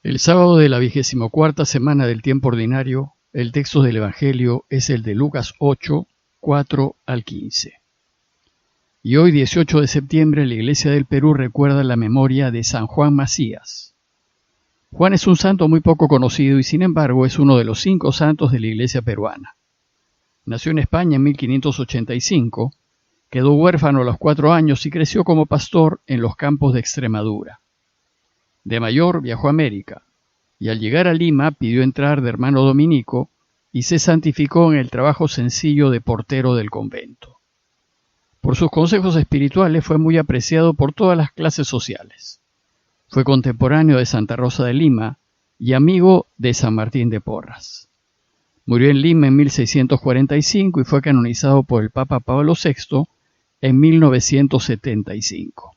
El sábado de la 24ª semana del tiempo ordinario, el texto del Evangelio es el de Lucas 8, 4 al 15. Y hoy, 18 de septiembre, la Iglesia del Perú recuerda la memoria de San Juan Macías. Juan es un santo muy poco conocido y sin embargo es uno de los 5 santos de la Iglesia peruana. Nació en España en 1585, quedó huérfano a los 4 años y creció como pastor en los campos de Extremadura. De mayor viajó a América, y al llegar a Lima pidió entrar de hermano dominico y se santificó en el trabajo sencillo de portero del convento. Por sus consejos espirituales fue muy apreciado por todas las clases sociales. Fue contemporáneo de Santa Rosa de Lima y amigo de San Martín de Porras. Murió en Lima en 1645 y fue canonizado por el Papa Pablo VI en 1975.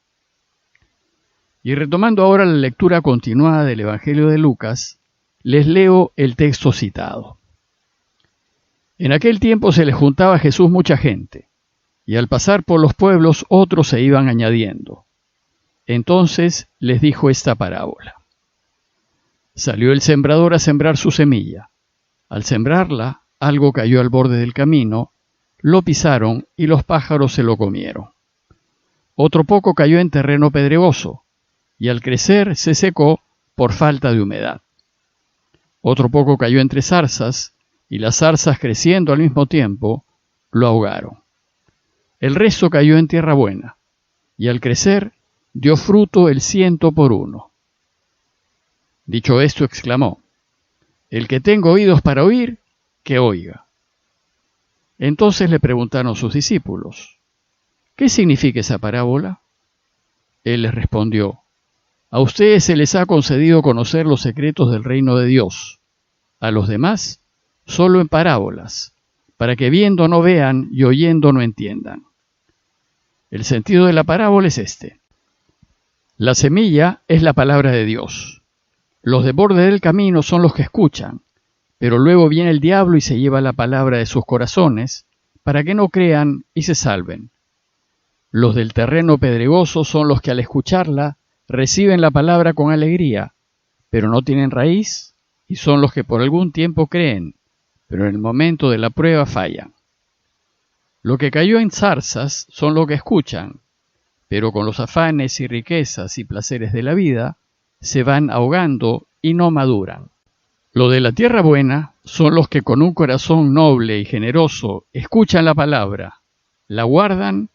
Y retomando ahora la lectura continuada del Evangelio de Lucas, les leo el texto citado. En aquel tiempo se le juntaba a Jesús mucha gente, y al pasar por los pueblos otros se iban añadiendo. Entonces les dijo esta parábola. Salió el sembrador a sembrar su semilla. Al sembrarla, algo cayó al borde del camino, lo pisaron y los pájaros se lo comieron. Otro poco cayó en terreno pedregoso, y al crecer se secó por falta de humedad. Otro poco cayó entre zarzas, y las zarzas creciendo al mismo tiempo, lo ahogaron. El resto cayó en tierra buena, y al crecer dio fruto el 100 por 1. Dicho esto, exclamó: El que tenga oídos para oír, que oiga. Entonces le preguntaron sus discípulos: ¿Qué significa esa parábola? Él les respondió: A ustedes se les ha concedido conocer los secretos del reino de Dios. A los demás, solo en parábolas, para que viendo no vean y oyendo no entiendan. El sentido de la parábola es este. La semilla es la palabra de Dios. Los de borde del camino son los que escuchan, pero luego viene el diablo y se lleva la palabra de sus corazones, para que no crean y se salven. Los del terreno pedregoso son los que al escucharla reciben la palabra con alegría, pero no tienen raíz y son los que por algún tiempo creen, pero en el momento de la prueba fallan. Lo que cayó en zarzas son los que escuchan, pero con los afanes y riquezas y placeres de la vida se van ahogando y no maduran. Lo de la tierra buena son los que con un corazón noble y generoso escuchan la palabra, la guardan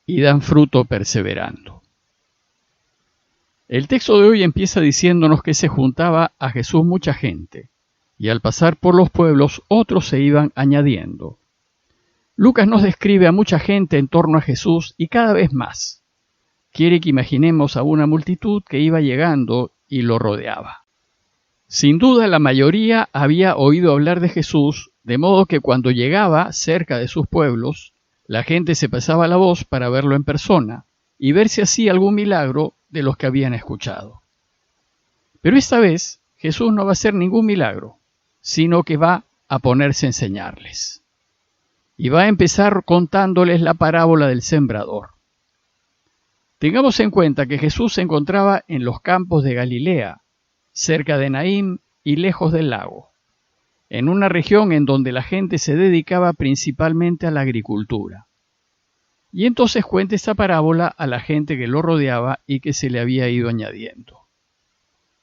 y dan fruto perseverando. El texto de hoy empieza diciéndonos que se juntaba a Jesús mucha gente, y al pasar por los pueblos otros se iban añadiendo. Lucas nos describe a mucha gente en torno a Jesús y cada vez más. Quiere que imaginemos a una multitud que iba llegando y lo rodeaba. Sin duda la mayoría había oído hablar de Jesús, de modo que cuando llegaba cerca de sus pueblos, la gente se pasaba la voz para verlo en persona y ver si hacía algún milagro de los que habían escuchado. Pero esta vez Jesús no va a hacer ningún milagro, sino que va a ponerse a enseñarles. Y va a empezar contándoles la parábola del sembrador. Tengamos en cuenta que Jesús se encontraba en los campos de Galilea, cerca de Naín y lejos del lago, en una región en donde la gente se dedicaba principalmente a la agricultura. Y entonces cuenta esta parábola a la gente que lo rodeaba y que se le había ido añadiendo.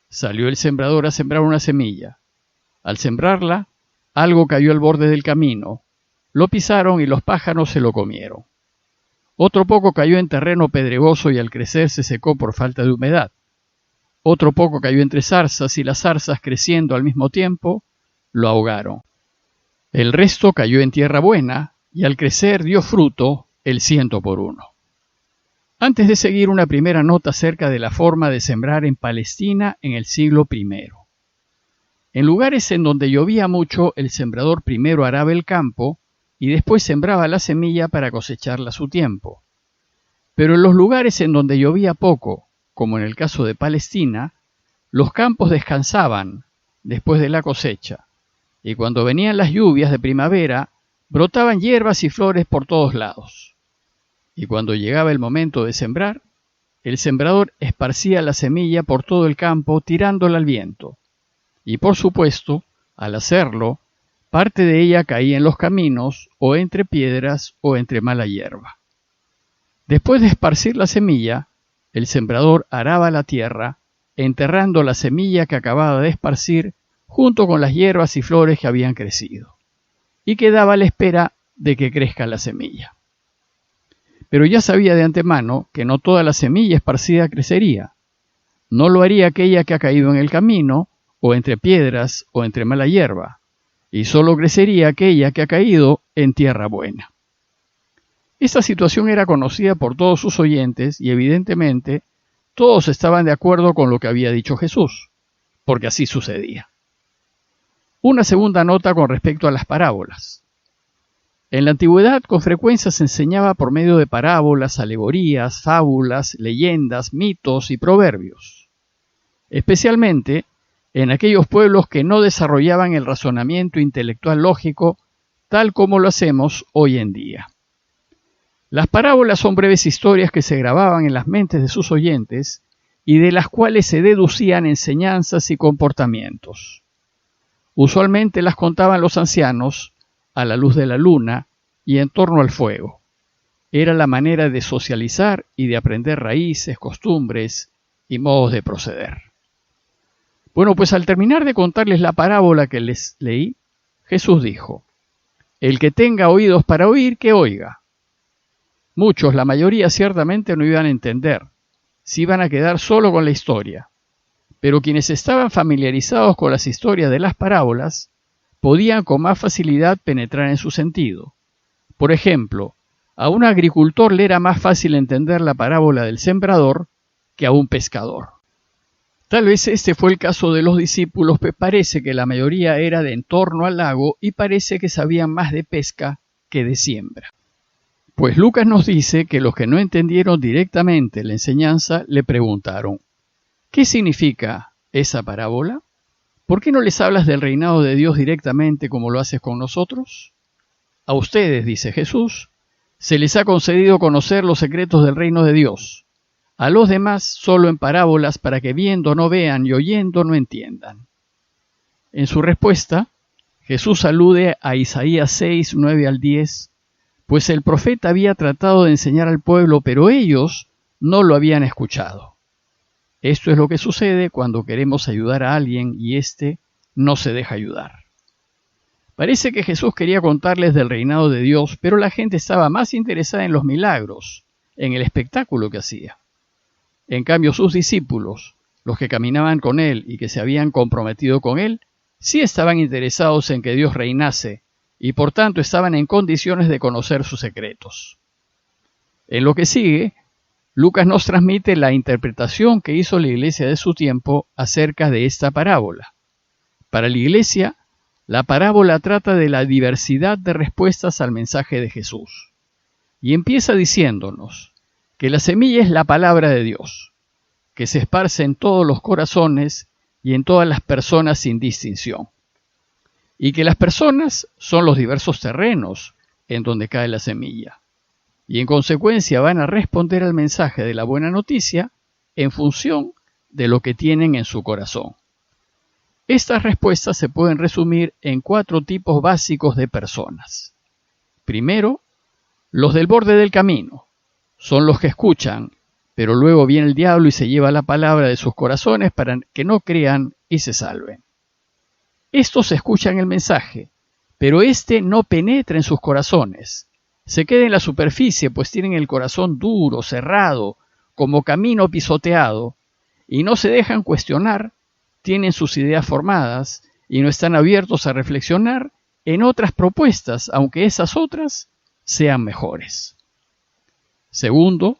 Salió el sembrador a sembrar una semilla. Al sembrarla, algo cayó al borde del camino, lo pisaron y los pájaros se lo comieron. Otro poco cayó en terreno pedregoso y al crecer se secó por falta de humedad. Otro poco cayó entre zarzas y las zarzas creciendo al mismo tiempo, lo ahogaron. El resto cayó en tierra buena y al crecer dio fruto el 100 por 1. Antes de seguir, una primera nota acerca de la forma de sembrar en Palestina en el siglo I. En lugares en donde llovía mucho, el sembrador primero araba el campo y después sembraba la semilla para cosecharla a su tiempo. Pero en los lugares en donde llovía poco, como en el caso de Palestina, los campos descansaban después de la cosecha, y cuando venían las lluvias de primavera, brotaban hierbas y flores por todos lados. Y cuando llegaba el momento de sembrar, el sembrador esparcía la semilla por todo el campo tirándola al viento. Y por supuesto, al hacerlo, parte de ella caía en los caminos, o entre piedras, o entre mala hierba. Después de esparcir la semilla, el sembrador araba la tierra, enterrando la semilla que acababa de esparcir junto con las hierbas y flores que habían crecido, y quedaba a la espera de que crezca la semilla. Pero ya sabía de antemano que no toda la semilla esparcida crecería. No lo haría aquella que ha caído en el camino, o entre piedras, o entre mala hierba, y solo crecería aquella que ha caído en tierra buena. Esta situación era conocida por todos sus oyentes y evidentemente todos estaban de acuerdo con lo que había dicho Jesús, porque así sucedía. Una segunda nota con respecto a las parábolas. En la antigüedad con frecuencia se enseñaba por medio de parábolas, alegorías, fábulas, leyendas, mitos y proverbios, especialmente en aquellos pueblos que no desarrollaban el razonamiento intelectual lógico tal como lo hacemos hoy en día. Las parábolas son breves historias que se grababan en las mentes de sus oyentes y de las cuales se deducían enseñanzas y comportamientos. Usualmente las contaban los ancianos a la luz de la luna y en torno al fuego. Era la manera de socializar y de aprender raíces, costumbres y modos de proceder. Bueno, pues al terminar de contarles la parábola que les leí, Jesús dijo: el que tenga oídos para oír, que oiga. Muchos, la mayoría ciertamente no iban a entender, se iban a quedar solo con la historia. Pero quienes estaban familiarizados con las historias de las parábolas, podían con más facilidad penetrar en su sentido. Por ejemplo, a un agricultor le era más fácil entender la parábola del sembrador que a un pescador. Tal vez este fue el caso de los discípulos, pues parece que la mayoría era de en torno al lago y parece que sabían más de pesca que de siembra. Pues Lucas nos dice que los que no entendieron directamente la enseñanza le preguntaron: ¿qué significa esa parábola? ¿Por qué no les hablas del reinado de Dios directamente como lo haces con nosotros? A ustedes, dice Jesús, se les ha concedido conocer los secretos del reino de Dios. A los demás solo en parábolas para que viendo no vean y oyendo no entiendan. En su respuesta, Jesús alude a Isaías 6, 9 al 10, pues el profeta había tratado de enseñar al pueblo, pero ellos no lo habían escuchado. Esto es lo que sucede cuando queremos ayudar a alguien y éste no se deja ayudar. Parece que Jesús quería contarles del reinado de Dios, pero la gente estaba más interesada en los milagros, en el espectáculo que hacía. En cambio, sus discípulos, los que caminaban con él y que se habían comprometido con él, sí estaban interesados en que Dios reinase y por tanto estaban en condiciones de conocer sus secretos. En lo que sigue, Lucas nos transmite la interpretación que hizo la iglesia de su tiempo acerca de esta parábola. Para la iglesia, la parábola trata de la diversidad de respuestas al mensaje de Jesús. Y empieza diciéndonos que la semilla es la palabra de Dios, que se esparce en todos los corazones y en todas las personas sin distinción. Y que las personas son los diversos terrenos en donde cae la semilla. Y en consecuencia van a responder al mensaje de la buena noticia en función de lo que tienen en su corazón. Estas respuestas se pueden resumir en 4 tipos básicos de personas. Primero, los del borde del camino. Son los que escuchan, pero luego viene el diablo y se lleva la palabra de sus corazones para que no crean y se salven. Estos escuchan el mensaje, pero este no penetra en sus corazones. Se queda en la superficie, pues tienen el corazón duro, cerrado, como camino pisoteado, y no se dejan cuestionar, tienen sus ideas formadas y no están abiertos a reflexionar en otras propuestas, aunque esas otras sean mejores. Segundo,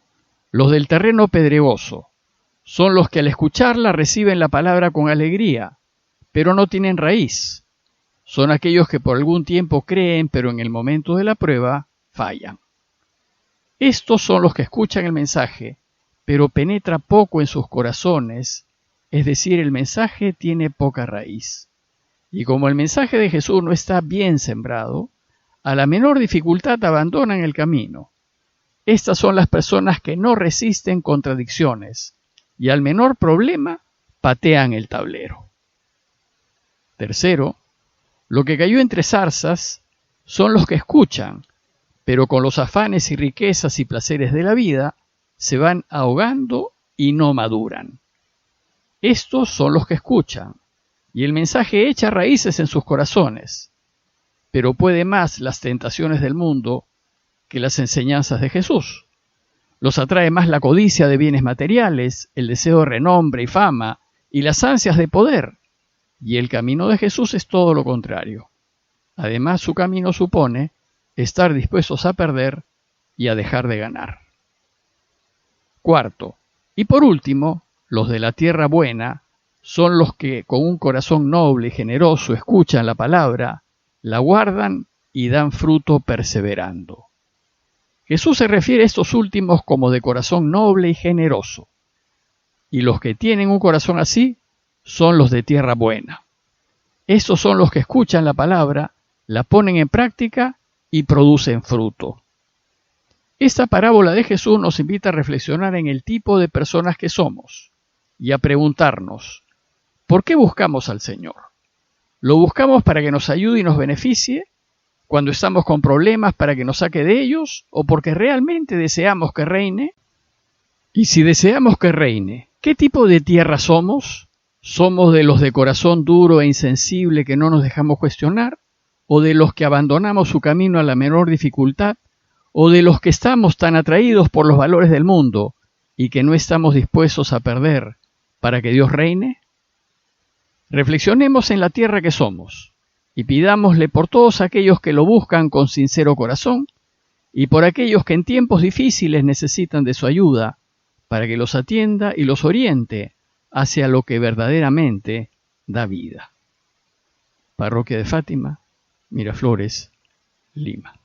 los del terreno pedregoso. Son los que al escucharla reciben la palabra con alegría, pero no tienen raíz. Son aquellos que por algún tiempo creen, pero en el momento de la prueba fallan. Estos son los que escuchan el mensaje, pero penetra poco en sus corazones, es decir, el mensaje tiene poca raíz. Y como el mensaje de Jesús no está bien sembrado, a la menor dificultad abandonan el camino. Estas son las personas que no resisten contradicciones y al menor problema patean el tablero. Tercero, lo que cayó entre zarzas son los que escuchan, pero con los afanes y riquezas y placeres de la vida se van ahogando y no maduran. Estos son los que escuchan, y el mensaje echa raíces en sus corazones, pero puede más las tentaciones del mundo que las enseñanzas de Jesús. Los atrae más la codicia de bienes materiales, el deseo de renombre y fama, y las ansias de poder, y el camino de Jesús es todo lo contrario. Además, su camino supone estar dispuestos a perder y a dejar de ganar. Cuarto, y por último, los de la tierra buena son los que con un corazón noble y generoso escuchan la palabra, la guardan y dan fruto perseverando. Jesús se refiere a estos últimos como de corazón noble y generoso, y los que tienen un corazón así son los de tierra buena. Estos son los que escuchan la palabra, la ponen en práctica y producen fruto. Esta parábola de Jesús nos invita a reflexionar en el tipo de personas que somos y a preguntarnos, ¿por qué buscamos al Señor? ¿Lo buscamos para que nos ayude y nos beneficie? ¿Cuando estamos con problemas para que nos saque de ellos? ¿O porque realmente deseamos que reine? Y si deseamos que reine, ¿qué tipo de tierra somos? ¿Somos de los de corazón duro e insensible que no nos dejamos cuestionar? ¿O de los que abandonamos su camino a la menor dificultad? ¿O de los que estamos tan atraídos por los valores del mundo y que no estamos dispuestos a perder para que Dios reine? Reflexionemos en la tierra que somos y pidámosle por todos aquellos que lo buscan con sincero corazón y por aquellos que en tiempos difíciles necesitan de su ayuda para que los atienda y los oriente hacia lo que verdaderamente da vida. Parroquia de Fátima, Miraflores, Lima.